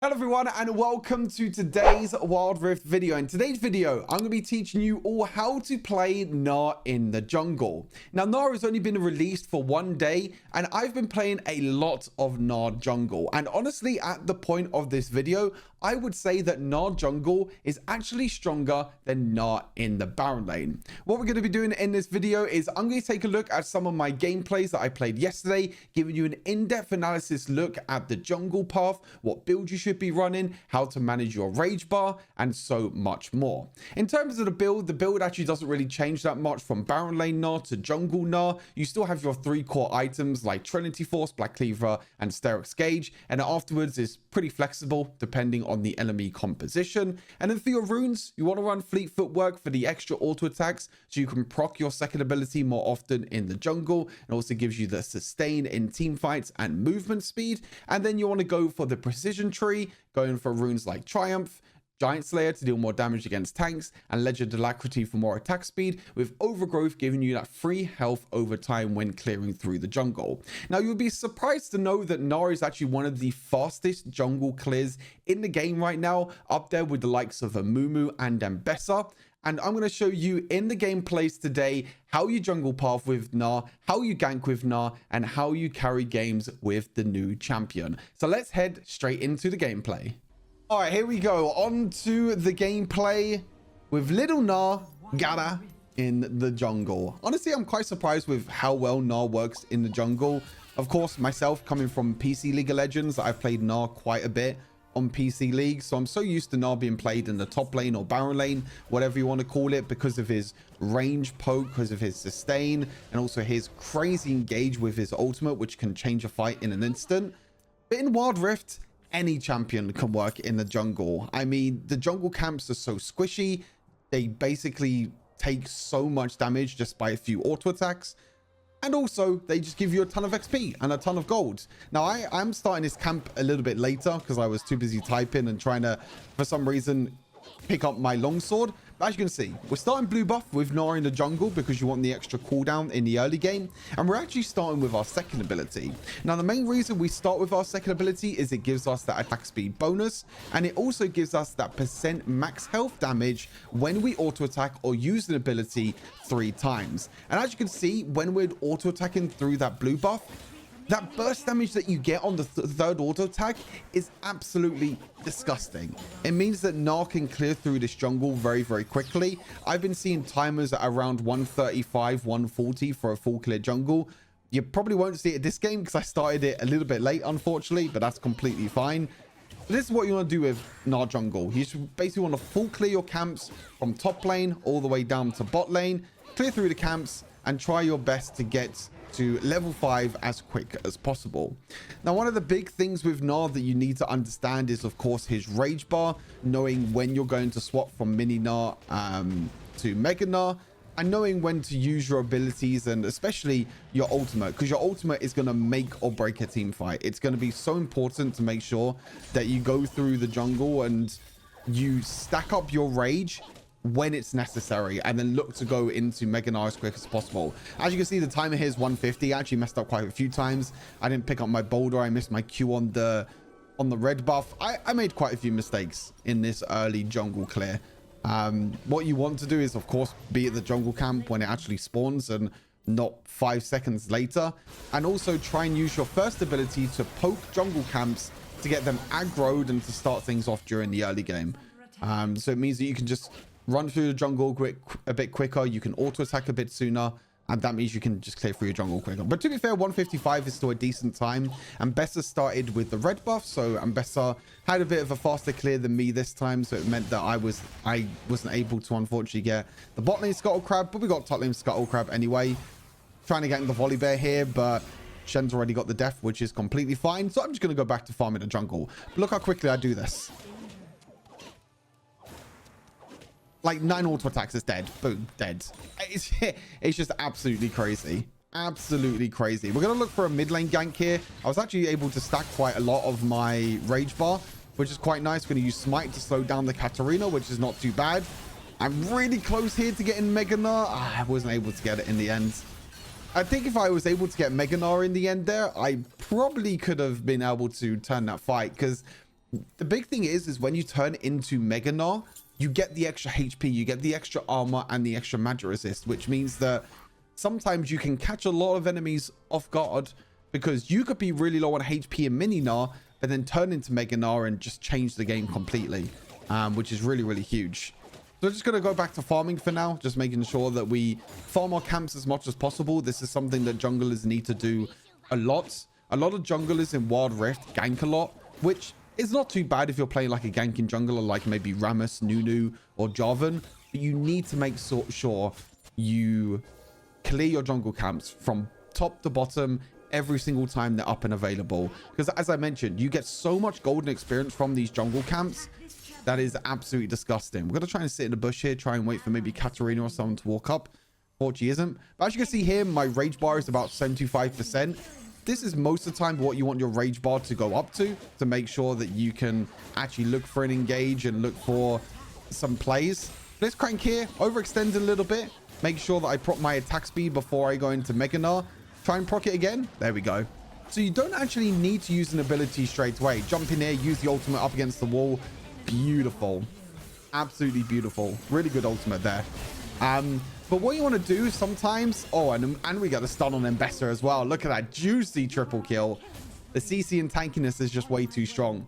Hello everyone and welcome to today's Wild Rift video. In today's video, I'm going to be teaching you all how to play Gnar in the jungle. Now, Gnar has only been released for 1 day and I've been playing a lot of Gnar jungle. And honestly, at the point of this video, I would say that Gnar jungle is actually stronger than Gnar in the Baron lane. What we're going to be doing in this video is I'm going to take a look at some of my gameplays that I played yesterday, giving you an in-depth analysis look at the jungle path, what build you should be running, how to manage your rage bar, and so much more. In terms of the build actually doesn't really change that much from Baron lane Gnar to jungle Gnar. You still have your 3 core items like Trinity Force, Black Cleaver, and Sterix Gauge, and afterwards is pretty flexible depending on the enemy composition. And then for your runes, you want to run Fleet Footwork for the extra auto attacks so you can proc your second ability more often in the jungle. It also gives you the sustain in team fights and movement speed. And then you want to go for the precision tree, going for runes like Triumph, Giant Slayer to deal more damage against tanks, and Legend Alacrity for more attack speed, with Overgrowth giving you that free health over time when clearing through the jungle. Now, you'll be surprised to know that Gnar is actually one of the fastest jungle clears in the game right now, up there with the likes of Amumu and Mbessa. And I'm going to show you in the gameplays today how you jungle path with Gnar, how you gank with Gnar, and how you carry games with the new champion. So let's head straight into the gameplay. All right, here we go. On to the gameplay with little Gnar in the jungle. Honestly, I'm quite surprised with how well Gnar works in the jungle. Of course, myself coming from PC League of Legends, I've played Gnar quite a bit on PC League. So I'm so used to Gnar being played in the top lane or Baron lane, whatever you want to call it, because of his range poke, because of his sustain, and also his crazy engage with his ultimate, which can change a fight in an instant. But in Wild Rift, any champion can work in the jungle. I mean, the jungle camps are so squishy. They basically take so much damage just by a few auto attacks. And also, they just give you a ton of XP and a ton of gold. Now, I'm starting this camp a little bit later because I was too busy typing and trying to, for some reason, pick up my longsword. But as you can see, we're starting blue buff with Gnar in the jungle because you want the extra cooldown in the early game. And we're actually starting with our second ability. Now, the main reason we start with our second ability is it gives us that attack speed bonus. And it also gives us that % max health damage when we auto attack or use an ability 3 times. And as you can see, when we're auto attacking through that blue buff, that burst damage that you get on the third auto attack is absolutely disgusting. It means that Gnar can clear through this jungle very, very quickly. I've been seeing timers at around 135, 140 for a full clear jungle. You probably won't see it this game because I started it a little bit late, unfortunately, but that's completely fine. This is what you want to do with Gnar jungle. You should basically want to full clear your camps from top lane all the way down to bot lane, clear through the camps, and try your best to get to level 5 as quick as possible. Now, one of the big things with Gnar that you need to understand is, of course, his rage bar, knowing when you're going to swap from mini Gnar to mega Gnar, and knowing when to use your abilities and especially your ultimate, because your ultimate is going to make or break a team fight. It's going to be so important to make sure that you go through the jungle and you stack up your rage when it's necessary, and then look to go into Mega Gnar as quick as possible. As you can see, the timer here is 150. I actually messed up quite a few times. I didn't pick up my boulder. I missed my Q on the red buff. I made quite a few mistakes in this early jungle clear. What you want to do is, of course, be at the jungle camp when it actually spawns and not 5 seconds later. And also try and use your first ability to poke jungle camps to get them aggroed and to start things off during the early game. So it means that you can just run through the jungle a bit quicker. You can auto attack a bit sooner, and that means you can just clear through your jungle quicker. But to be fair, 155 is still a decent time. Mbessa started with the red buff, so Mbessa had a bit of a faster clear than me this time, so it meant that I wasn't able to unfortunately get the bot lane scuttle crab, but we got top lane scuttle crab anyway. Trying to get the volley bear here, but Shen's already got the death, which is completely fine. So I'm just going to go back to farming the jungle. But look how quickly I do this. Like 9 auto attacks is dead. Boom, dead. It's just absolutely crazy. Absolutely crazy. We're going to look for a mid lane gank here. I was actually able to stack quite a lot of my rage bar, which is quite nice. We're going to use smite to slow down the Katarina, which is not too bad. I'm really close here to getting Mega Gnar. I wasn't able to get it in the end. I think if I was able to get Mega Gnar in the end there, I probably could have been able to turn that fight, because The big thing is when you turn into Mega Gnar, you get the extra HP, you get the extra armor and the extra magic resist, which means that sometimes you can catch a lot of enemies off guard because you could be really low on HP in Mini Gnar, but then turn into Mega Gnar and just change the game completely, which is really, really huge. So we're just going to go back to farming for now, just making sure that we farm our camps as much as possible. This is something that junglers need to do a lot. A lot of junglers in Wild Rift gank a lot, which is not too bad if you're playing like a ganking jungler like maybe Rammus, Nunu, or Jarvan. But you need to make sure you clear your jungle camps from top to bottom every single time they're up and available. Because as I mentioned, you get so much golden experience from these jungle camps that is absolutely disgusting. We're going to try and sit in the bush here, try and wait for maybe Katarina or someone to walk up. Fortunately isn't. But as you can see here, my rage bar is about 75%. This is most of the time what you want your rage bar to go up to make sure that you can actually look for an engage and look for some plays. Let's crank here, overextend a little bit. Make sure that I proc my attack speed before I go into Mega Gnar. Try and proc it again. There we go. So you don't actually need to use an ability straight away. Jump in here, use the ultimate up against the wall. Beautiful. Absolutely beautiful. Really good ultimate there. But what you want to do sometimes... Oh, and we got a stun on Mbessa as well. Look at that juicy triple kill. The CC and tankiness is just way too strong.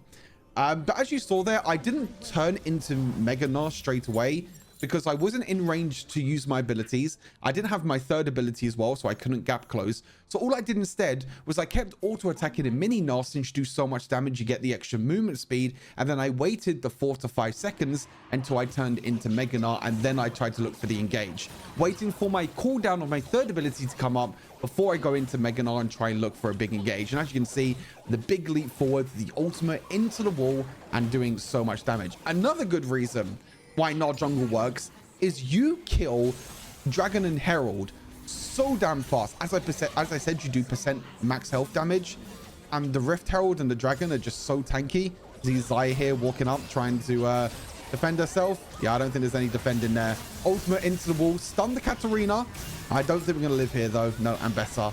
But as you saw there, I didn't turn into Mega Gnar straight away because I wasn't in range to use my abilities. I didn't have my third ability as well, so I couldn't gap close. So all I did instead was I kept auto attacking in Mini Gnar. Since you do so much damage, you get the extra movement speed. And then I waited the 4 to 5 seconds until I turned into Mega Gnar, and then I tried to look for the engage, waiting for my cooldown of my third ability to come up before I go into Mega Gnar and try and look for a big engage. And as you can see, the big leap forward, the ultimate into the wall and doing so much damage. Another good reason why Gnar jungle works is you kill Dragon and Herald so damn fast. As I said, you do percent max health damage, and the Rift Herald and the Dragon are just so tanky. See Xayah here walking up trying to defend herself. Yeah, I don't think there's any defending there. Ultimate into the wall, stun the Katarina. I don't think we're gonna live here though. No, Mbessa.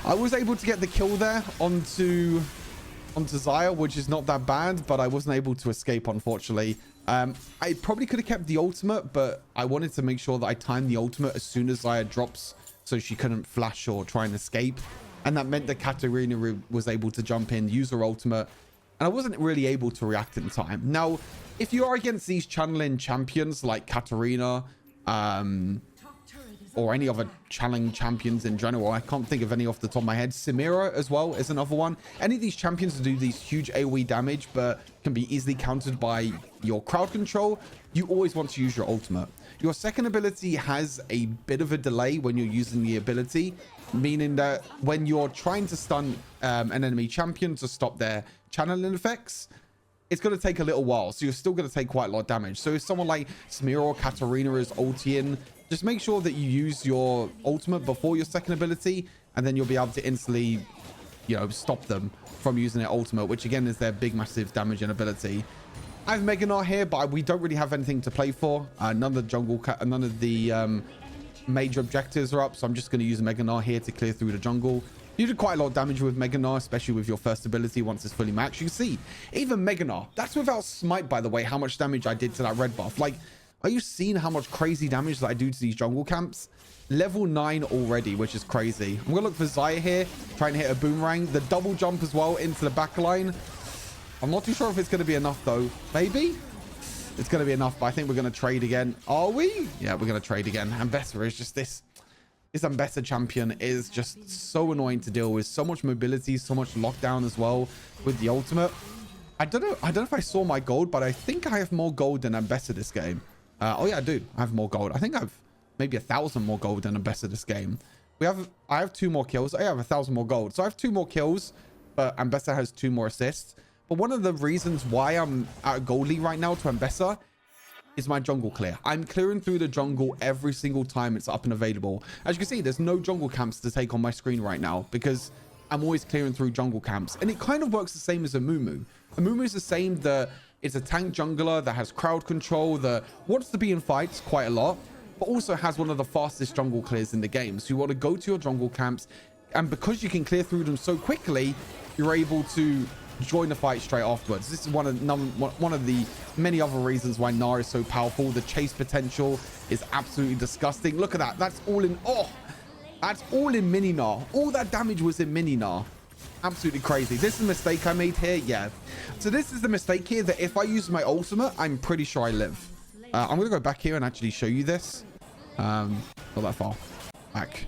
I was able to get the kill there onto Xayah, which is not that bad, but I wasn't able to escape, unfortunately. I probably could have kept the ultimate, but I wanted to make sure that I timed the ultimate as soon as Xayah drops so she couldn't flash or try and escape. And that meant that Katarina was able to jump in, use her ultimate, and I wasn't really able to react in time. Now, if you are against these channeling champions like Katarina, or any other challenging champions in general, I can't think of any off the top of my head. Samira as well is another one. Any of these champions do these huge AoE damage, but can be easily countered by your crowd control. You always want to use your ultimate. Your second ability has a bit of a delay when you're using the ability, meaning that when you're trying to stun an enemy champion to stop their channeling effects, it's going to take a little while. So you're still going to take quite a lot of damage. So if someone like Samira or Katarina is ulting, just make sure that you use your ultimate before your second ability, and then you'll be able to instantly, you know, stop them from using their ultimate, which again is their big, massive damage and ability. I have Mega Gnar here, but we don't really have anything to play for. None of the major objectives are up, so I'm just going to use Mega Gnar here to clear through the jungle. You did quite a lot of damage with Mega Gnar, especially with your first ability once it's fully maxed. You can see, even Mega Gnar, that's without smite, by the way, how much damage I did to that red buff. Like, are you seeing how much crazy damage that I do to these jungle camps? Level 9 already, which is crazy. I'm going to look for Xayah here, trying to hit a boomerang. The double jump as well into the back line. I'm not too sure if it's going to be enough, though. Maybe? It's going to be enough, but I think we're going to trade again. Are we? Yeah, we're going to trade again. Mbessa is just this Mbessa champion is just so annoying to deal with. So much mobility, so much lockdown as well with the ultimate. I don't know if I saw my gold, but I think I have more gold than Mbessa this game. Oh yeah, I do. I have more gold. I think I've maybe 1,000 more gold than Mbessa this game. I have 2 more kills. I have 1,000 more gold. So I have 2 more kills, but Mbessa has 2 more assists. But one of the reasons why I'm at gold league right now to Mbessa is my jungle clear. I'm clearing through the jungle every single time it's up and available. As you can see, there's no jungle camps to take on my screen right now because I'm always clearing through jungle camps. And it kind of works the same as a Mumu. A Mumu is the same. It's a tank jungler that has crowd control, that wants to be in fights quite a lot, but also has one of the fastest jungle clears in the game. So you want to go to your jungle camps, and because you can clear through them so quickly, you're able to join the fight straight afterwards. This is one of the many other reasons why Gnar is so powerful. The chase potential is absolutely disgusting. Look at that. That's all in. Oh, that's all in mini Gnar. All that damage was in mini Gnar. Absolutely crazy. This is a mistake I made here. Yeah. So this is the mistake here, that if I use my ultimate, I'm pretty sure I live. I'm going to go back here and actually show you this. Not that far. Back.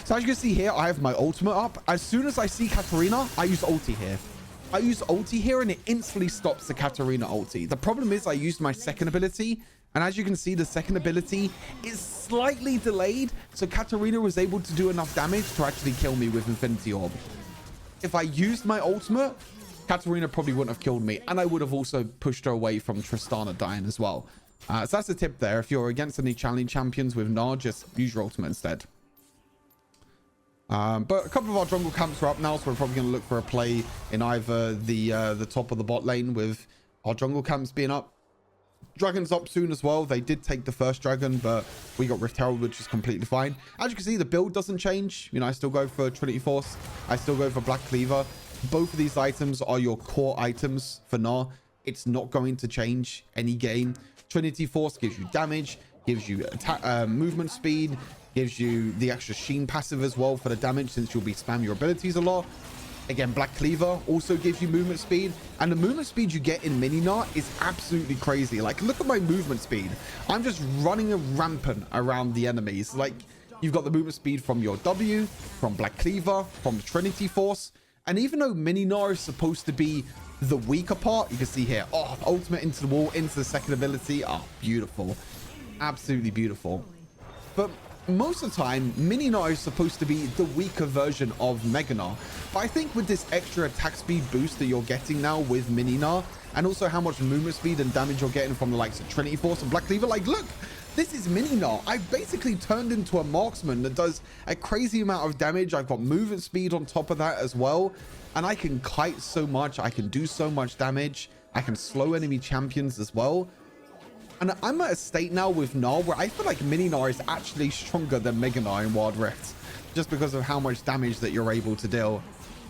So as you can see here, I have my ultimate up. As soon as I see Katarina, I use ulti here. I use ulti here and it instantly stops the Katarina ulti. The problem is I used my second ability. And as you can see, the second ability is slightly delayed. So Katarina was able to do enough damage to actually kill me with Infinity Orb. If I used my ultimate, Katarina probably wouldn't have killed me. And I would have also pushed her away from Tristana dying as well. So that's the tip there. If you're against any challenge champions with Gnar, just use your ultimate instead. But a couple of our jungle camps are up now, so we're probably going to look for a play in either the top of the bot lane with our jungle camps being up. Dragon's up soon as well. They did take the first dragon, but we got Rift Herald, which is completely fine. As you can see, the build doesn't change. You know, I still go for Trinity Force. I still go for Black Cleaver. Both of these items are your core items for Gnar. It's not going to change any game. Trinity Force gives you damage, gives you attack, movement speed, gives you the extra Sheen passive as well for the damage, since you'll be spamming your abilities a lot. Again, Black Cleaver also gives you movement speed, and the movement speed you get in mini Gnar is absolutely crazy. Like, look at my movement speed. I'm just running rampant around the enemies. Like, you've got the movement speed from your W, from Black Cleaver, from Trinity Force, and even though mini Gnar is supposed to be the weaker part, you can see here, oh, ultimate into the wall, into the second ability. Oh, beautiful. Absolutely beautiful. But most of the time, mini Gnar is supposed to be the weaker version of Mega Gnar. But I think with this extra attack speed boost that you're getting now with mini Gnar, and also how much movement speed and damage you're getting from the likes of Trinity Force and Black Cleaver, like, look, this is mini Gnar. I've basically turned into a marksman that does a crazy amount of damage. I've got movement speed on top of that as well. And I can kite so much. I can do so much damage. I can slow enemy champions as well. And I'm at a state now with Gnar where I feel like mini Gnar is actually stronger than Mega Gnar in Wild Rift, just because of how much damage that you're able to deal.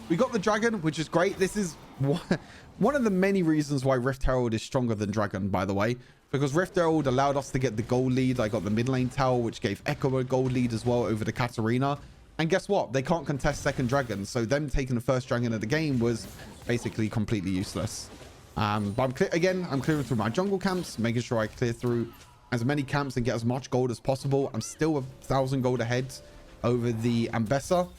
We got the dragon, which is great. This is one of the many reasons why Rift Herald is stronger than dragon, by the way, because Rift Herald allowed us to get the gold lead. I got the mid lane tower, which gave Echo a gold lead as well over the Katarina. And guess what? They can't contest second dragon. So them taking the first dragon of the game was basically completely useless. But I'm clearing through my jungle camps, making sure I clear through as many camps and get as much gold as possible. I'm still 1,000 gold ahead over the Ambessa.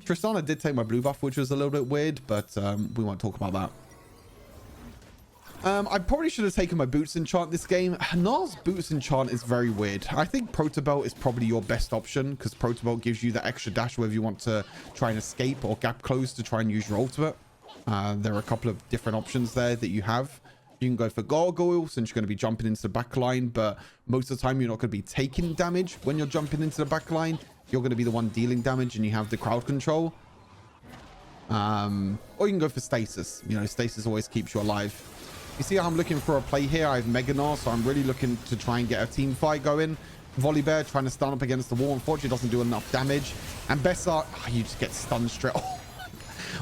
Tristana did take my blue buff, which was a little bit weird, but we won't talk about that. I probably should have taken my boots enchant this game. Gnar's boots enchant is very weird. I think Protobelt is probably your best option, because Protobelt gives you that extra dash whether you want to try and escape or gap close to try and use your ultimate. There are a couple of different options there that you have. You can go for Gargoyle, since you're going to be jumping into the back line, but most of the time you're not going to be taking damage when you're jumping into the back line. You're going to be the one dealing damage, and you have the crowd control. Or you can go for Stasis. You know, Stasis always keeps you alive. You see how I'm looking for a play here? I have Mega Gnar, so I'm really looking to try and get a team fight going. Volibear trying to stand up against the wall. Unfortunately, doesn't do enough damage. And Bessa, oh, you just get stunned straight. Oh,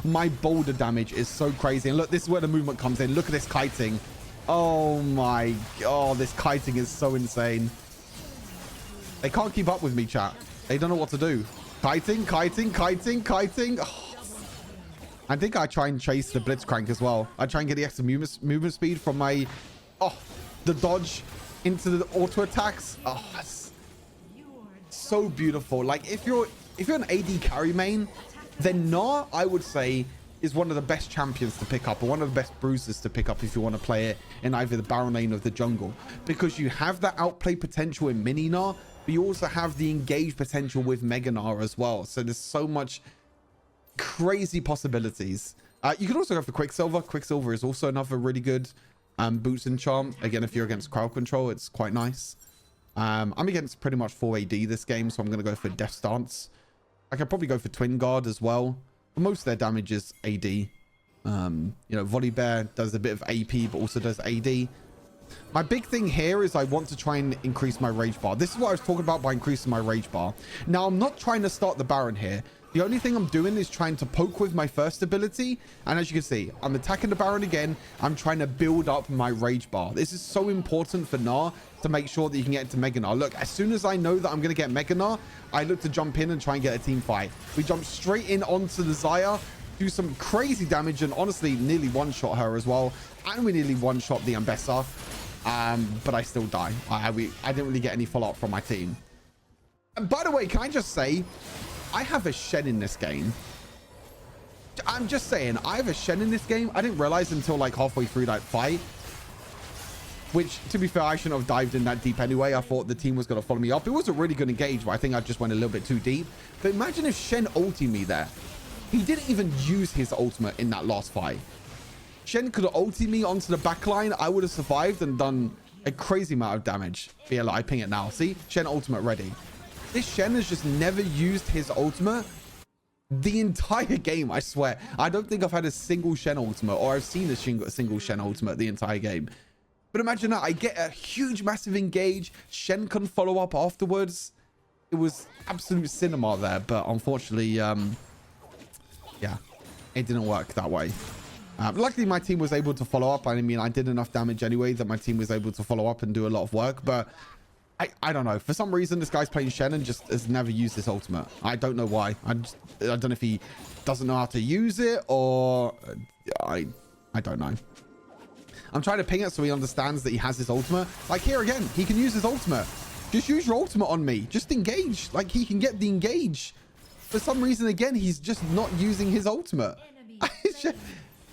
my boulder damage is so crazy. And look, this is where the movement comes in. Look at this kiting. Oh my god, this kiting is so insane. They can't keep up with me, chat. They don't know what to do. Kiting, kiting, kiting, kiting. Oh. I think I try and chase the Blitzcrank as well. I try and get the extra movement speed from my... Oh, the dodge into the auto attacks. Oh, it's so beautiful. Like, if you're an AD carry main, then Gnar, I would say, is one of the best champions to pick up, or one of the best bruisers to pick up if you want to play it in either the Baron lane or the jungle. Because you have that outplay potential in mini Gnar, but you also have the engage potential with Mega Gnar as well. So there's so much crazy possibilities. You can also go for Quicksilver. Quicksilver is also another really good boots and charm. Again, if you're against crowd control, it's quite nice. I'm against pretty much full AD this game, so I'm going to go for Death Stance. I could probably go for Twin Guard as well. But most of their damage is AD. You know, Volibear does a bit of AP, but also does AD. My big thing here is I want to try and increase my rage bar. This is what I was talking about by increasing my rage bar. Now, I'm not trying to start the Baron here. The only thing I'm doing is trying to poke with my first ability. And as you can see, I'm attacking the Baron again. I'm trying to build up my Rage Bar. This is so important for Gnar to make sure that you can get into Mega Gnar. Look, as soon as I know that I'm going to get Mega Gnar, I look to jump in and try and get a team fight. We jump straight in onto the Xayah, do some crazy damage, and honestly, nearly one-shot her as well. And we nearly one-shot the Ambessa. But I still die. I didn't really get any follow-up from my team. And by the way, can I just say, I have a Shen in this game. I'm just saying, I have a Shen in this game. I didn't realize until like halfway through that fight. Which, to be fair, I shouldn't have dived in that deep anyway. I thought the team was going to follow me up. It was a really good engage, but I think I just went a little bit too deep. But imagine if Shen ulted me there. He didn't even use his ultimate in that last fight. Shen could have ulted me onto the backline. I would have survived and done a crazy amount of damage. But yeah, I ping it now. See? Shen ultimate ready. This Shen has just never used his ultimate the entire game, I swear. I don't think I've had a single Shen ultimate, or I've seen a single Shen ultimate the entire game. But imagine that. I get a huge, massive engage. Shen can follow up afterwards. It was absolute cinema there. But unfortunately, yeah, it didn't work that way. Luckily, my team was able to follow up. I mean, I did enough damage anyway that my team was able to follow up and do a lot of work. But I don't know. For some reason, this guy's playing Shen and just has never used his ultimate. I don't know why. I don't know if he doesn't know how to use it, or I don't know. I'm trying to ping it so he understands that he has his ultimate. Like here again, he can use his ultimate. Just use your ultimate on me. Just engage. Like he can get the engage. For some reason, again, he's just not using his ultimate.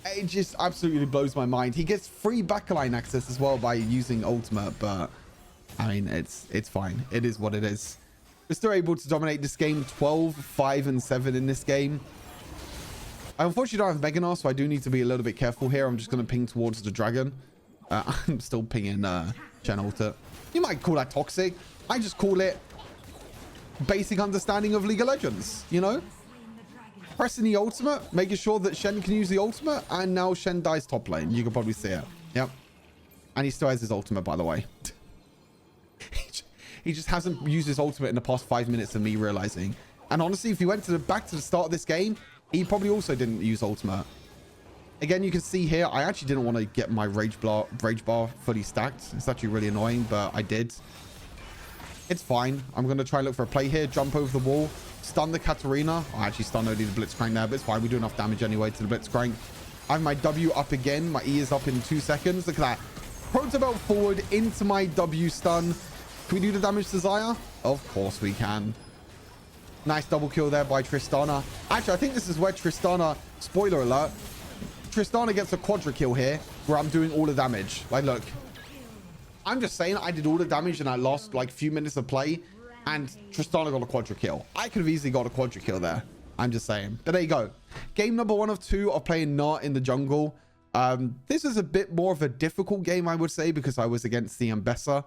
It just absolutely blows my mind. He gets free backline access as well by using ultimate, but I mean, it's fine. It is what it is. We're still able to dominate this game. 12, 5, and 7 in this game. I unfortunately don't have Mega Gnar, so I do need to be a little bit careful here. I'm just going to ping towards the dragon. I'm still pinging Shen ulti. You might call that toxic. I just call it basic understanding of League of Legends, you know? Pressing the ultimate, making sure that Shen can use the ultimate, and now Shen dies top lane. You can probably see it. Yep. And he still has his ultimate, by the way. He just hasn't used his ultimate in the past 5 minutes of me realizing. And honestly, if he went back to the start of this game, he probably also didn't use ultimate. Again, you can see here, I actually didn't want to get my rage bar fully stacked. It's actually really annoying, but I did. It's fine. I'm going to try and look for a play here. Jump over the wall. Stun the Katarina. I actually stunned only the Blitzcrank there, but it's fine. We do enough damage anyway to the Blitzcrank. I have my W up again. My E is up in 2 seconds. Look at that. Protobelt forward into my W stun. Can we do the damage to Xayah? Of course we can. Nice double kill there by Tristana. Actually, I think this is where Tristana, spoiler alert, Tristana gets a quadra kill here where I'm doing all the damage. Like, look, I'm just saying I did all the damage in that last like few minutes of play, and Tristana got a quadra kill. I could have easily got a quadra kill there. I'm just saying. But there you go. Game number 1 of 2 of playing Gnar in the jungle. This is a bit more of a difficult game, I would say, because I was against the Ambessa.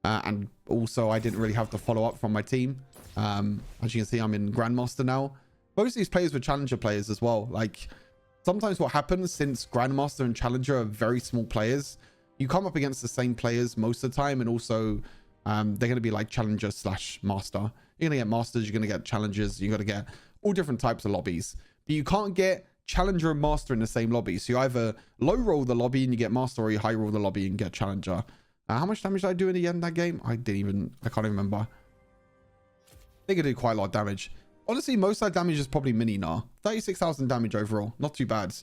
And also, I didn't really have the follow-up from my team. As you can see, I'm in Grandmaster now. Most of these players were Challenger players as well. Like, sometimes what happens, since Grandmaster and Challenger are very small players, you come up against the same players most of the time. And also, they're going to be like Challenger / Master. You're going to get Masters, you're going to get Challengers, you're going to get all different types of lobbies. But you can't get Challenger and Master in the same lobby. So you either low roll the lobby and you get Master, or you high roll the lobby and get Challenger. How much damage did I do in the end of that game? I can't even remember. I think I did quite a lot of damage. Honestly, most of that damage is probably mini Gnar. 36,000 damage overall. Not too bad.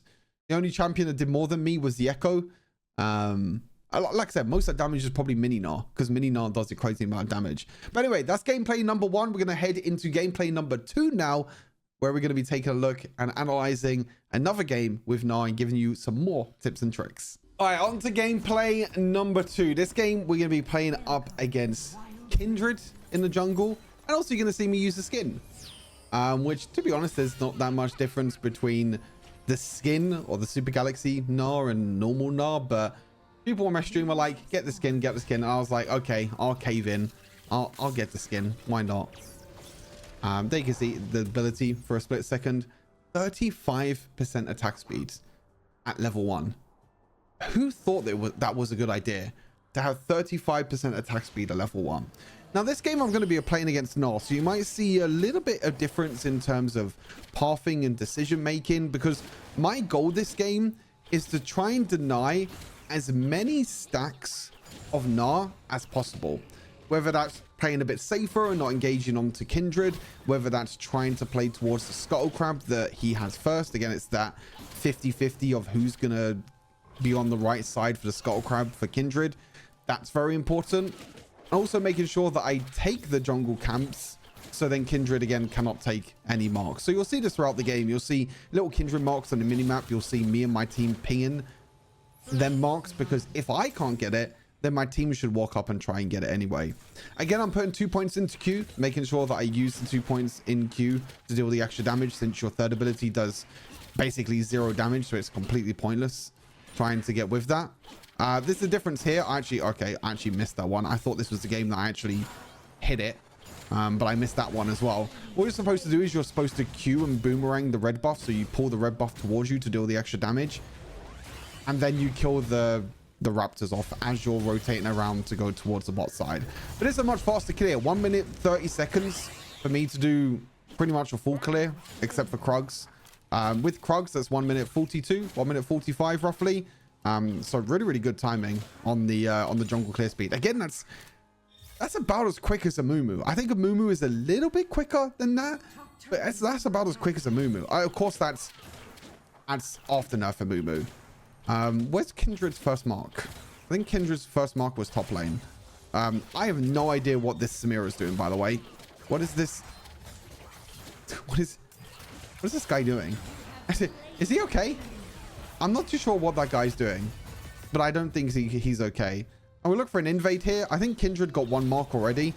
The only champion that did more than me was the Echo. Like I said, most of that damage is probably mini Gnar, because mini Gnar does a crazy amount of damage. But anyway, that's gameplay number 1. We're going to head into gameplay number 2 now, where we're going to be taking a look and analyzing another game with Gnar and giving you some more tips and tricks. All right, on to gameplay number 2. This game, we're going to be playing up against Kindred in the jungle. And also, you're going to see me use the skin. Which, to be honest, there's not that much difference between the skin or the Super Galaxy Gnar and normal Gnar. But people on my stream were like, get the skin, get the skin. And I was like, okay, I'll cave in. I'll get the skin. Why not? There you can see the ability for a split second. 35% attack speed at level 1. Who thought that was a good idea to have 35% attack speed at level 1? Now, this game I'm going to be playing against Gnar, so you might see a little bit of difference in terms of pathing and decision making, because my goal this game is to try and deny as many stacks of Gnar as possible. Whether that's playing a bit safer and not engaging onto Kindred, whether that's trying to play towards the Scuttle Crab that he has first. Again, it's that 50-50 of who's going to be on the right side for the Scuttle Crab for Kindred. That's very important. Also making sure that I take the jungle camps, so then Kindred again cannot take any marks. So you'll see this throughout the game. You'll see little Kindred marks on the minimap. You'll see me and my team pinging them marks, because if I can't get it, then my team should walk up and try and get it anyway. Again, I'm putting 2 points into Q, making sure that I use the 2 points in Q to deal the extra damage, since your third ability does basically 0 damage, so it's completely pointless trying to get with that. This is the difference here. I actually missed that one. I thought this was the game that I actually hit it, but I missed that one as well. What you're supposed to do is you're supposed to Q and boomerang the red buff, so you pull the red buff towards you to deal the extra damage, and then you kill the raptors off as you're rotating around to go towards the bot side. But it's a much faster clear. 1 minute 30 seconds for me to do pretty much a full clear, except for Krugs. With Krugs, that's 1 minute 42, 1 minute 45 roughly. So really good timing on the jungle clear speed. Again, that's about as quick as a Mumu. I think a Mumu is a little bit quicker than that, but that's about as quick as a Mumu. Of course, that's after nerf for Mumu. Where's Kindred's first mark? I think Kindred's first mark was top lane. I have no idea what this Samira is doing, by the way. What is this? What is this guy doing? Is he okay? I'm not too sure what that guy's doing, but I don't think he's okay. And we'll look for an invade here. I think Kindred got 1 mark already.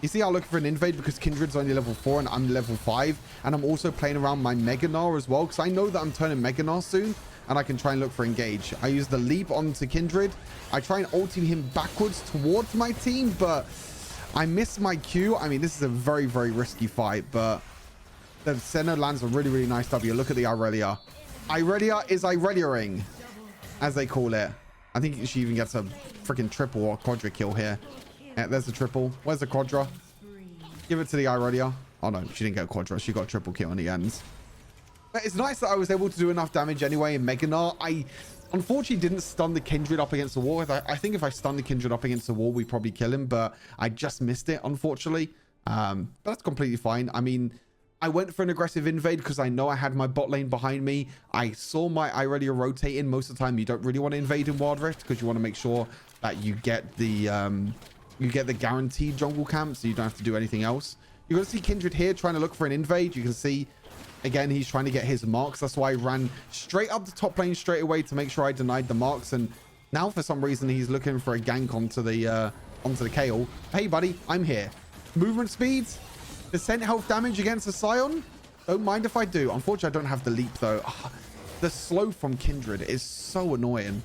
You see, I'll look for an invade because Kindred's only level 4 and I'm level 5. And I'm also playing around my Mega Gnar as well, because I know that I'm turning Mega Gnar soon, and I can try and look for engage. I use the leap onto Kindred. I try and ulti him backwards towards my team, but I miss my Q. I mean, this is a very risky fight, but the center lands a really nice W. Look at the Irelia. Irelia is Ireliaing, as they call it. I think she even gets a freaking triple or quadra kill here. Yeah, there's the triple. Where's the quadra? Give it to the Irelia. Oh no, she didn't get a quadra. She got a triple kill in the end. But it's nice that I was able to do enough damage anyway in Mega Gnar. I unfortunately didn't stun the Kindred up against the wall. I think if I stun the Kindred up against the wall, we probably kill him, but I just missed it, unfortunately. But that's completely fine. I mean, I went for an aggressive invade because I know I had my bot lane behind me. I saw my Irelia rotating. Most of the time, you don't really want to invade in Wild Rift because you want to make sure that you get the guaranteed jungle camp, so you don't have to do anything else. You're going to see Kindred here trying to look for an invade. You can see, again, he's trying to get his marks. That's why I ran straight up the top lane straight away to make sure I denied the marks. And now, for some reason, he's looking for a gank onto the Kayle. Hey, buddy, I'm here. Movement speeds. Percent health damage against a Scion. Don't mind if I do. Unfortunately, I don't have the leap, though. The slow from Kindred is so annoying.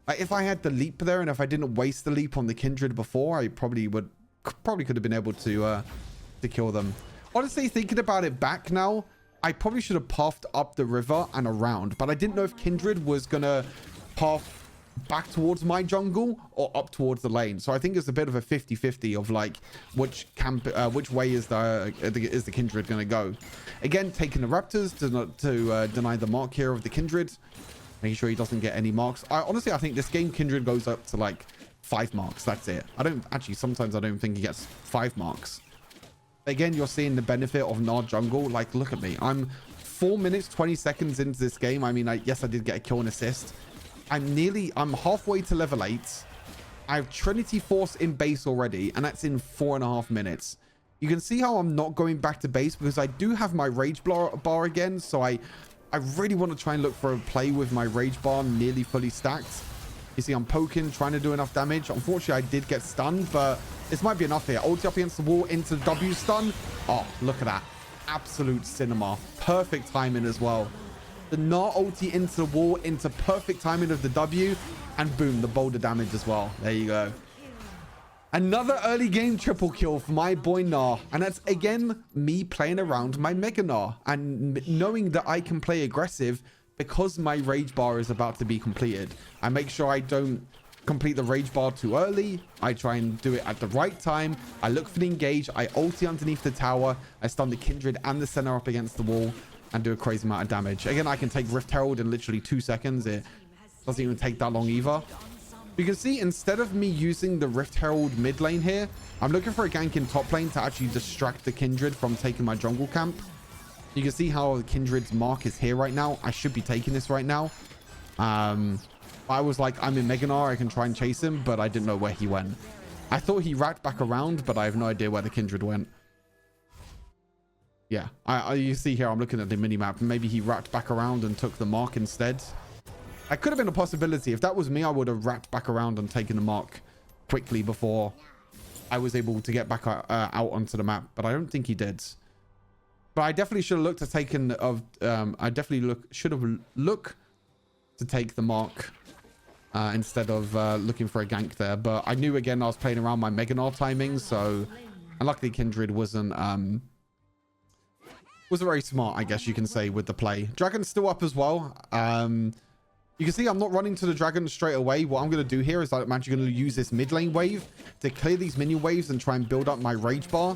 If I had the leap there and if I didn't waste the leap on the Kindred before, I probably could have been able to kill them. Honestly, thinking about it back now, I probably should have pathed up the river and around, but I didn't know if Kindred was going to path back towards my jungle or up towards the lane. So I think it's a bit of a 50-50 of like which way is the Kindred going to go. Again, taking the raptors to deny the mark here of the Kindred, making sure he doesn't get any marks. Honestly, I think this game Kindred goes up to like 5 marks. That's it. Sometimes I don't think he gets 5 marks. Again, you're seeing the benefit of Gnar jungle. Like, look at me. I'm 4 minutes 20 seconds into this game. I mean, yes, I did get a kill and assist. I'm halfway to level 8. I have Trinity Force in base already, and that's in 4.5 minutes. You can see how I'm not going back to base because I do have my rage bar again. So I really want to try and look for a play with my rage bar nearly fully stacked. You see, I'm poking, trying to do enough damage. Unfortunately, I did get stunned, but this might be enough here. Ulti up against the wall into the W stun. Oh, look at that. Absolute cinema. Perfect timing as well. The Gnar ulti into the wall, into perfect timing of the W, and boom, the boulder damage as well. There you go. Another early game triple kill for my boy Gnar, and that's again me playing around my Mega Gnar and knowing that I can play aggressive because my rage bar is about to be completed. I make sure I don't complete the rage bar too early. I try and do it at the right time. I look for the engage. I ulti underneath the tower. I stun the Kindred and the center up against the wall and do a crazy amount of damage. Again, I can take Rift Herald in literally 2 seconds. It doesn't even take that long either. You can see instead of me using the Rift Herald mid lane here, I'm looking for a gank in top lane to actually distract the Kindred from taking my jungle camp. You can see how the Kindred's mark is here right now. I should be taking this right now. I was like, I'm in Mega Gnar. I can try and chase him, but I didn't know where he went. I thought he racked back around, but I have no idea where the Kindred went. Yeah, you see here, I'm looking at the minimap. Maybe he wrapped back around and took the mark instead. That could have been a possibility. If that was me, I would have wrapped back around and taken the mark quickly before I was able to get back out onto the map. But I don't think he did. But I definitely should have looked to taken of. I definitely should have looked to take the mark instead of looking for a gank there. But I knew again I was playing around my Mega Gnar timing, so and luckily Kindred wasn't very smart, I guess you can say, with the play. Dragon's still up as well. You can see I'm not running to the dragon straight away. What I'm going to do here is I'm actually going to use this mid lane wave to clear these minion waves and try and build up my rage bar.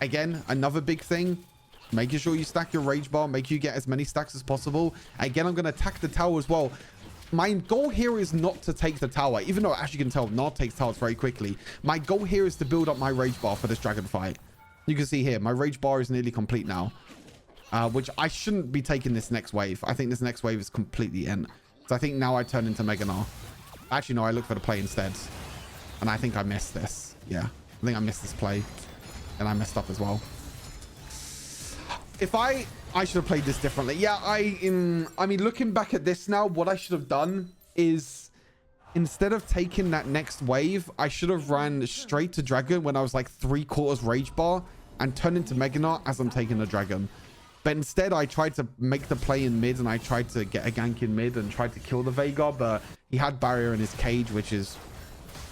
Again, another big thing. Making sure you stack your rage bar. Make you get as many stacks as possible. Again, I'm going to attack the tower as well. My goal here is not to take the tower. Even though, as you can tell, Gnar takes towers very quickly. My goal here is to build up my rage bar for this dragon fight. You can see here, my rage bar is nearly complete now. Which I shouldn't be taking this next wave. I think this next wave is completely in. So I think now I turn into Mega Gnar. Actually, no, I look for the play instead. And I think I missed this. Yeah, I think I missed this play. And I messed up as well. If I should have played this differently. Yeah, I mean, looking back at this now, what I should have done is instead of taking that next wave, I should have ran straight to dragon when I was like 3/4 rage bar and turned into Mega Gnar as I'm taking the dragon. But instead, I tried to make the play in mid and I tried to get a gank in mid and tried to kill the Veigar, but he had barrier in his cage, which is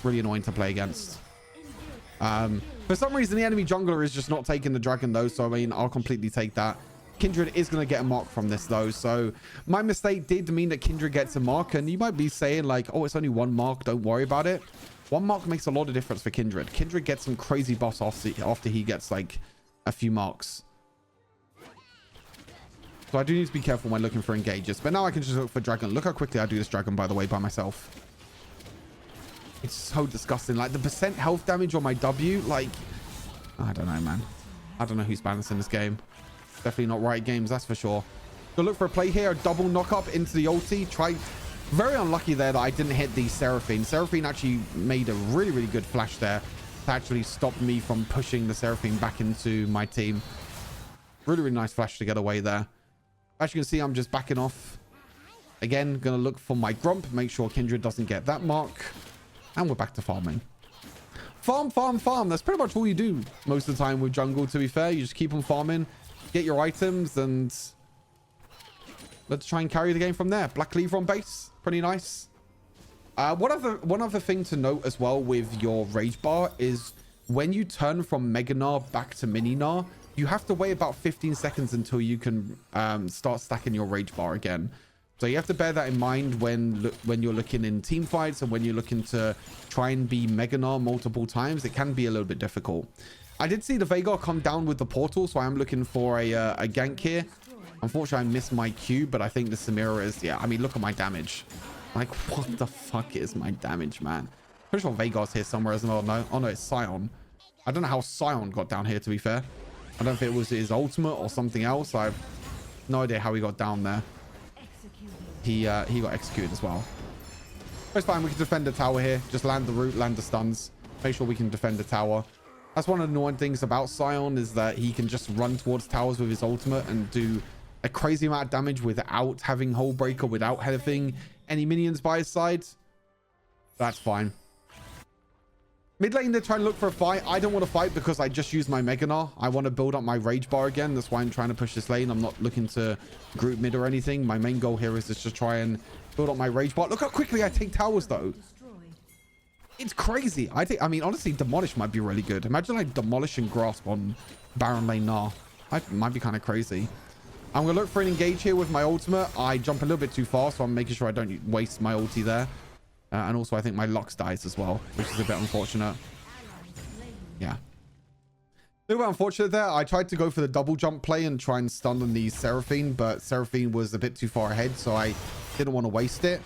really annoying to play against. For some reason, the enemy jungler is just not taking the dragon though, so I mean, I'll completely take that. Kindred is going to get a mark from this though, so my mistake did mean that Kindred gets a mark, and you might be saying like, oh, it's only 1 mark, don't worry about it. 1 mark makes a lot of difference for Kindred. Kindred gets some crazy boss after he gets like a few marks. So I do need to be careful when looking for engages. But now I can just look for dragon. Look how quickly I do this dragon, by the way, by myself. It's so disgusting. Like, the percent health damage on my W, like, I don't know, man. I don't know who's balancing this game. Definitely not Riot Games, that's for sure. So look for a play here. A double knock up into the ulti. Very unlucky there that I didn't hit the Seraphine. Seraphine actually made a really, really good flash there to actually stop me from pushing the Seraphine back into my team. Really, really nice flash to get away there. As you can see, I'm just backing off. Again, going to look for my Grump. Make sure Kindred doesn't get that mark. And we're back to farming. Farm, farm, farm. That's pretty much all you do most of the time with jungle, to be fair. You just keep on farming, get your items, and let's try and carry the game from there. Black Cleaver on base. Pretty nice. One other thing to note as well with your rage bar is when you turn from Mega Gnar back to Mini Gnar, you have to wait about 15 seconds until you can start stacking your rage bar again. So you have to bear that in mind when you're looking in team fights and when you're looking to try and be Mega Gnar multiple times. It can be a little bit difficult. I did see the Veigar come down with the portal, so I am looking for a gank here. Unfortunately, I missed my Q, but I think the Samira is... Yeah, I mean, look at my damage. Like, what the fuck is my damage, man? Pretty sure Veigar's here somewhere, isn't it? No. Oh, no, it's Sion. I don't know how Sion got down here, to be fair. I don't know if it was his ultimate or something else. I have no idea how he got down there. He got executed as well. It's fine. We can defend the tower here. Just land the root, land the stuns. Make sure we can defend the tower. That's one of the annoying things about Sion, is that he can just run towards towers with his ultimate and do a crazy amount of damage without having Hull Breaker, without having any minions by his side. That's fine. Mid lane, they're trying to look for a fight. I don't want to fight because I just used my Mega Gnar. I want to build up my rage bar again. That's why I'm trying to push this lane. I'm not looking to group mid or anything. My main goal here is just to try and build up my rage bar. Look how quickly I take towers, though. It's crazy. I mean, honestly, Demolish might be really good. Imagine like Demolish and Grasp on Baron lane Gnar. Might be kind of crazy. I'm going to look for an engage here with my ultimate. I jump a little bit too fast, so I'm making sure I don't waste my ulti there. And also, I think my Lux dies as well, which is a bit unfortunate. Yeah. A little bit unfortunate there. I tried to go for the double jump play and try and stun on the Seraphine, but Seraphine was a bit too far ahead, so I didn't want to waste it.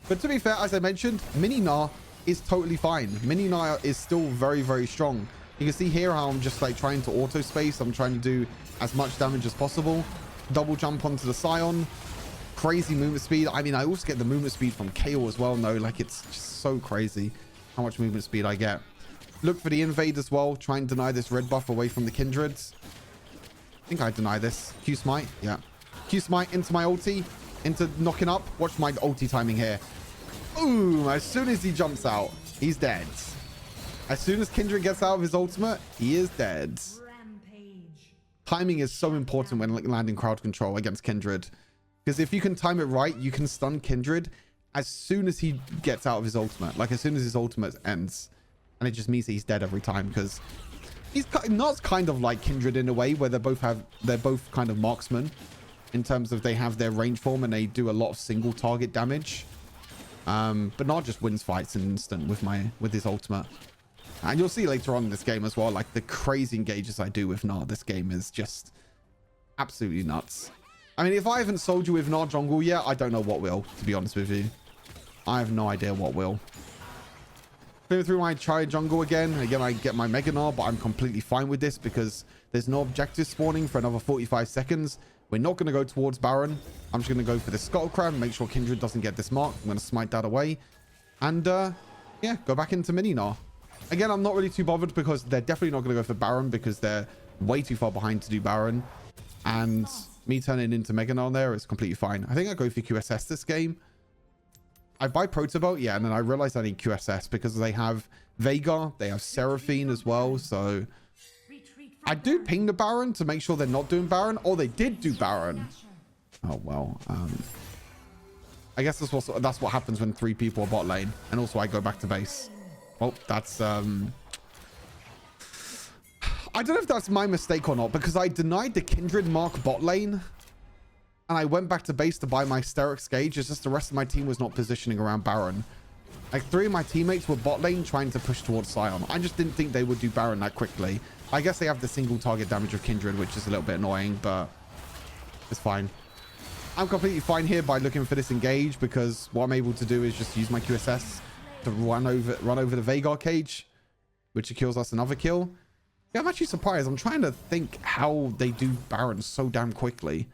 But to be fair, as I mentioned, Mini Gnar is totally fine. Mini Gnar is still very, very strong. You can see here how I'm just like trying to auto space. I'm trying to do as much damage as possible. Double jump onto the Scion. Crazy movement speed. I mean, I also get the movement speed from KO as well. No, like it's just so crazy how much movement speed I get. Look for the invade as well. Try and deny this red buff away from the kindreds. I think I deny this. Q smite. Yeah. Q smite into my ulti. Into knocking up. Watch my ulti timing here. Boom. As soon as he jumps out, he's dead. As soon as Kindred gets out of his ultimate, he is dead. Rampage. Timing is so important when landing crowd control against Kindred. Because if you can time it right, you can stun Kindred as soon as he gets out of his ultimate. Like as soon as his ultimate ends. And it just means that he's dead every time because he's not kind of like Kindred in a way where they're both kind of marksmen in terms of they have their range form and they do a lot of single target damage. But not just wins fights in an instant with his ultimate. And you'll see later on in this game as well, like the crazy engages I do with Gnar. This game is just absolutely nuts. I mean, if I haven't sold you with Gnar jungle yet, I don't know what will, to be honest with you. I have no idea what will. Going through my Chai jungle again. Again, I get my Mega Gnar, but I'm completely fine with this because there's no objective spawning for another 45 seconds. We're not going to go towards Baron. I'm just going to go for the Scuttle Crab, make sure Kindred doesn't get this mark. I'm going to smite that away. And, yeah, go back into Mini Gnar. Again, I'm not really too bothered because they're definitely not going to go for Baron because they're way too far behind to do Baron. And me turning into Mega Gnar there is completely fine. I think I go for QSS this game. I buy Protobolt, yeah, and then I realize I need QSS because they have Veigar, they have Seraphine as well, so I do ping the Baron to make sure they're not doing Baron. Oh, they did do Baron. Oh, well, I guess that's what happens when 3 people are bot lane, and also I go back to base. Well, that's I don't know if that's my mistake or not because I denied the Kindred mark bot lane. And I went back to base to buy my Sterix gauge. It's just the rest of my team was not positioning around Baron. Like 3 of my teammates were bot lane trying to push towards Scion. I just didn't think they would do Baron that quickly. I guess they have the single target damage of Kindred, which is a little bit annoying, but it's fine. I'm completely fine here by looking for this engage because what I'm able to do is just use my QSS to run over the Veigar cage, which kills us another kill. Yeah, I'm actually surprised. I'm trying to think how they do Baron so damn quickly.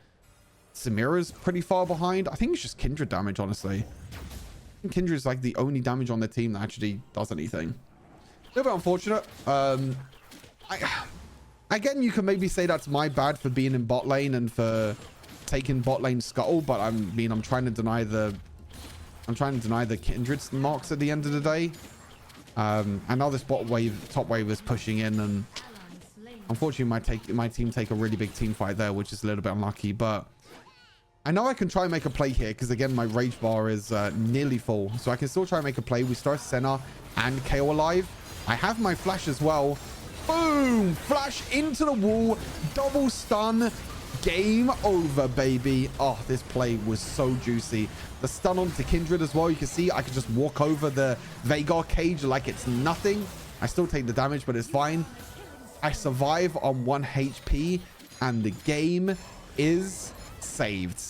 Samira's pretty far behind. I think it's just Kindred damage, honestly. I think Kindred is like the only damage on the team that actually does anything. A little bit unfortunate. Again, you can maybe say that's my bad for being in bot lane and for taking bot lane scuttle, but I mean, I'm trying to deny the Kindred marks at the end of the day. And now this top wave is pushing in, and unfortunately my team take a really big team fight there, which is a little bit unlucky, but I know I can try and make a play here because, again, my rage bar is nearly full. So I can still try and make a play. We start Senna and KO alive. I have my flash as well. Boom! Flash into the wall. Double stun. Game over, baby. Oh, this play was so juicy. The stun onto Kindred as well. You can see I can just walk over the Veigar cage like it's nothing. I still take the damage, but it's fine. I survive on 1 HP, and the game is saved.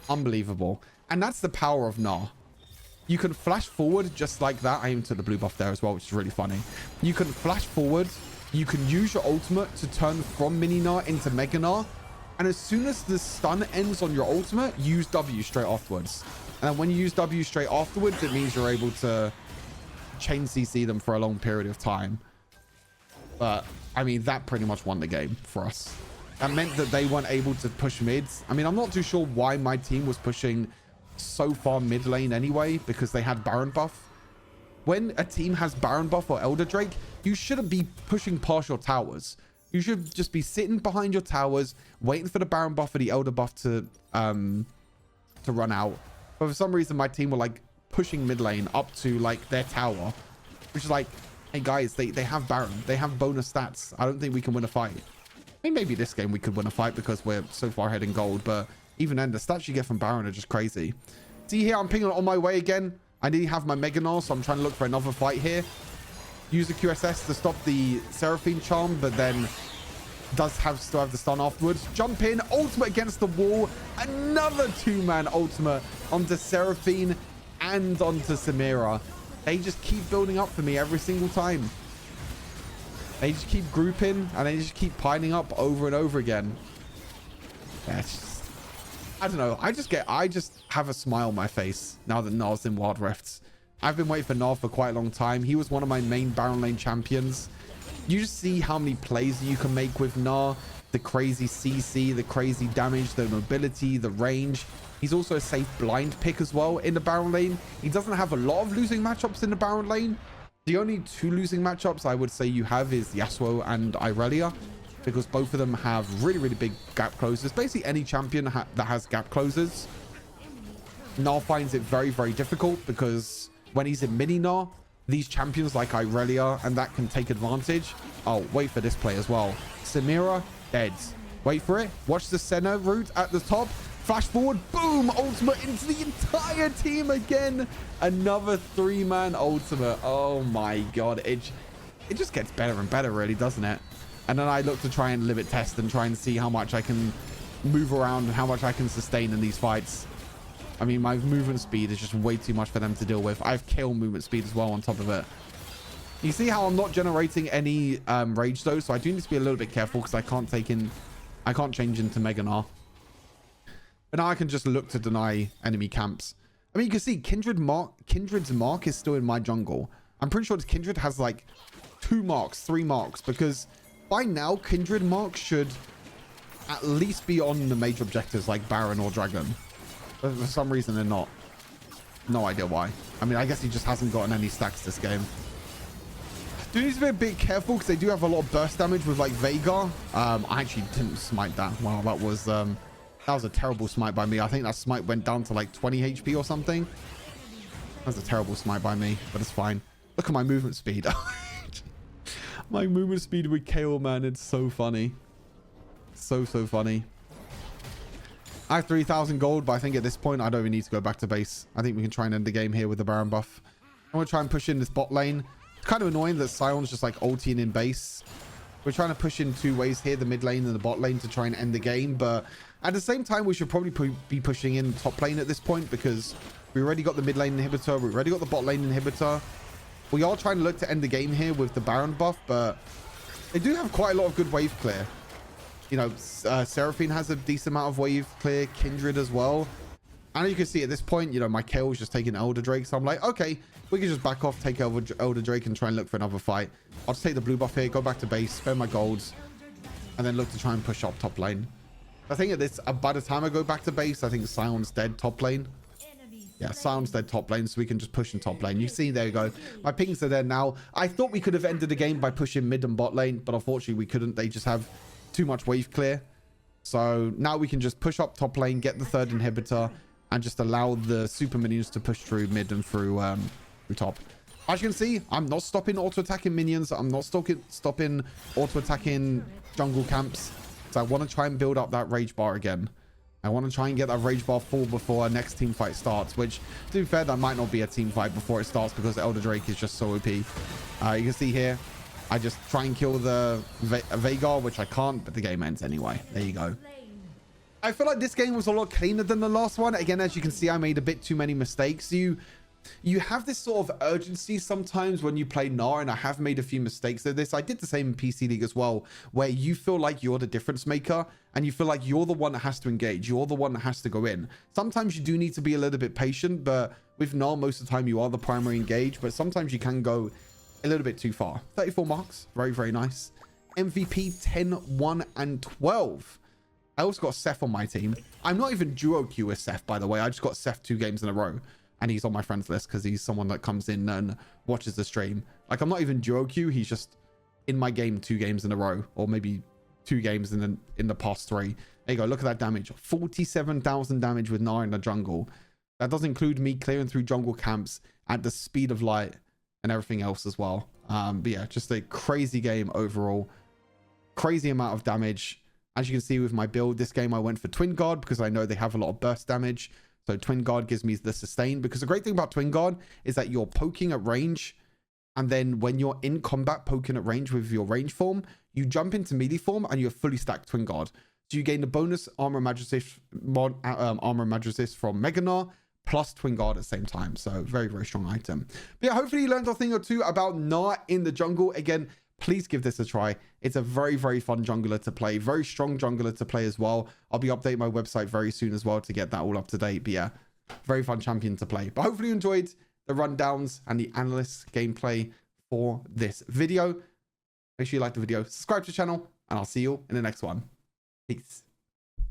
Unbelievable. And that's the power of Gnar. You can flash forward just like that. I even took the blue buff there as well, which is really funny. You can flash forward. You can use your ultimate to turn from Mini Gnar into Mega Gnar. And as soon as the stun ends on your ultimate, use W straight afterwards. And when you use W straight afterwards, it means you're able to chain CC them for a long period of time. But, I mean, that pretty much won the game for us. That meant that they weren't able to push mids. I mean, I'm not too sure why my team was pushing so far mid lane anyway, because they had Baron buff. When a team has Baron buff or Elder Drake, you shouldn't be pushing past your towers. You should just be sitting behind your towers, waiting for the Baron buff or the Elder buff to run out. But for some reason, my team were like pushing mid lane up to like their tower, which is like, hey guys, they have Baron. They have bonus stats. I don't think we can win a fight. I mean, maybe this game we could win a fight because we're so far ahead in gold, but even then, the stats you get from Baron are just crazy. See here, I'm pinging on my way again. I need to have my Mega Gnar, so I'm trying to look for another fight here. Use the QSS to stop the Seraphine charm, but then does still have the stun afterwards. Jump in, ultimate against the wall. Another two-man ultimate onto Seraphine and onto Samira. They just keep building up for me every single time. They just keep grouping and they just keep piling up over and over again. Yeah, it's just, I don't know. I just have a smile on my face now that Gnar's in Wild Rifts. I've been waiting for Gnar for quite a long time. He was one of my main Baron Lane champions. You just see how many plays you can make with Gnar. The crazy CC, the crazy damage, the mobility, the range. He's also a safe blind pick as well in the Baron Lane. He doesn't have a lot of losing matchups in the Baron Lane. The only two losing matchups I would say you have is Yasuo and Irelia, because both of them have really, really big gap closers. Basically, any champion that has gap closers, Gnar finds it very, very difficult, because when he's in mini Gnar, these champions like Irelia and that can take advantage. Oh, wait for this play as well. Samira, dead. Wait for it. Watch the Senna route at the top. Flash forward. Boom. Ultimate into the entire team again. Another three-man ultimate. Oh my God. It just gets better and better, really, doesn't it? And then I look to try and limit test and try and see how much I can move around and how much I can sustain in these fights. I mean, my movement speed is just way too much for them to deal with. I have kill movement speed as well on top of it. You see how I'm not generating any rage though, so I do need to be a little bit careful because I can't change into Mega Gnar. But now I can just look to deny enemy camps. I mean, you can see Kindred's mark is still in my jungle. I'm pretty sure this Kindred has like 3 marks, because by now Kindred mark should at least be on the major objectives like Baron or Dragon. But for some reason they're not. No idea why. I mean, I guess he just hasn't gotten any stacks this game. Do need to be a bit careful because they do have a lot of burst damage with like Veigar. I actually didn't smite that. Wow, that was a terrible smite by me. I think that smite went down to like 20 HP or something. That's a terrible smite by me, but it's fine. Look at my movement speed. My movement speed with KO, man, it's so funny. So funny. I have 3,000 gold, but I think at this point I don't even need to go back to base. I think we can try and end the game here with the Baron buff. I'm going to try and push in this bot lane. It's kind of annoying that Sion's just like ulting in base. We're trying to push in 2 ways here, the mid lane and the bot lane, to try and end the game. But at the same time, we should probably be pushing in top lane at this point, because we already got the mid lane inhibitor. We already got the bot lane inhibitor. We are trying to look to end the game here with the Baron buff, but they do have quite a lot of good wave clear. You know, Seraphine has a decent amount of wave clear, Kindred as well. And you can see at this point, you know, my KO is just taking Elder Drake. So I'm like, okay, we can just back off, take Elder Drake and try and look for another fight. I'll just take the blue buff here, go back to base, spend my golds, and then look to try and push up top lane. I think by the time I go back to base, I think Sion's dead top lane. Yeah, Sion's dead top lane, so we can just push in top lane. You see, there you go. My pings are there now. I thought we could have ended the game by pushing mid and bot lane, but unfortunately we couldn't. They just have too much wave clear. So now we can just push up top lane, get the 3rd inhibitor, and just allow the super minions to push through mid and through top. As you can see, I'm not stopping auto-attacking minions. I'm not stopping auto-attacking jungle camps. So I want to try and build up that rage bar again. I want to try and get that rage bar full before our next team fight starts, which, to be fair, that might not be a team fight before it starts because Elder Drake is just so OP. You can see here, I just try and kill the Veigar, which I can't, but the game ends anyway. There you go. I feel like this game was a lot cleaner than the last one. Again, as you can see, I made a bit too many mistakes. You have this sort of urgency sometimes when you play Gnar, and I have made a few mistakes of this. I did the same in PC League as well, where you feel like you're the difference maker and you feel like you're the one that has to engage. You're the one that has to go in. Sometimes you do need to be a little bit patient, but with Gnar, most of the time you are the primary engage, but sometimes you can go a little bit too far. 34 marks. Very, very nice. MVP 10, 1, and 12. I also got Seth on my team. I'm not even duo queue with Seth, by the way. I just got Seth 2 games in a row. And he's on my friends list because he's someone that comes in and watches the stream. Like, I'm not even duo queue. He's just in my game 2 games in a row. Or maybe 2 games in the past 3. There you go. Look at that damage. 47,000 damage with Gnar in the jungle. That does include me clearing through jungle camps at the speed of light and everything else as well. But yeah, just a crazy game overall. Crazy amount of damage. As you can see with my build, this game I went for Twin Guard because I know they have a lot of burst damage. So Twin Guard gives me the sustain, because the great thing about Twin Guard is that you're poking at range, and then when you're in combat poking at range with your range form, you jump into melee form and you're fully stacked Twin Guard. So you gain the bonus armor and magic resist from Mega Gnar plus Twin Guard at the same time. So very, very strong item. But yeah, hopefully you learned a thing or two about Gnar in the jungle. Again, please give this a try. It's a very, very fun jungler to play. Very strong jungler to play as well. I'll be updating my website very soon as well to get that all up to date. But yeah, very fun champion to play. But hopefully you enjoyed the rundowns and the analyst gameplay for this video. Make sure you like the video, subscribe to the channel, and I'll see you in the next one. Peace.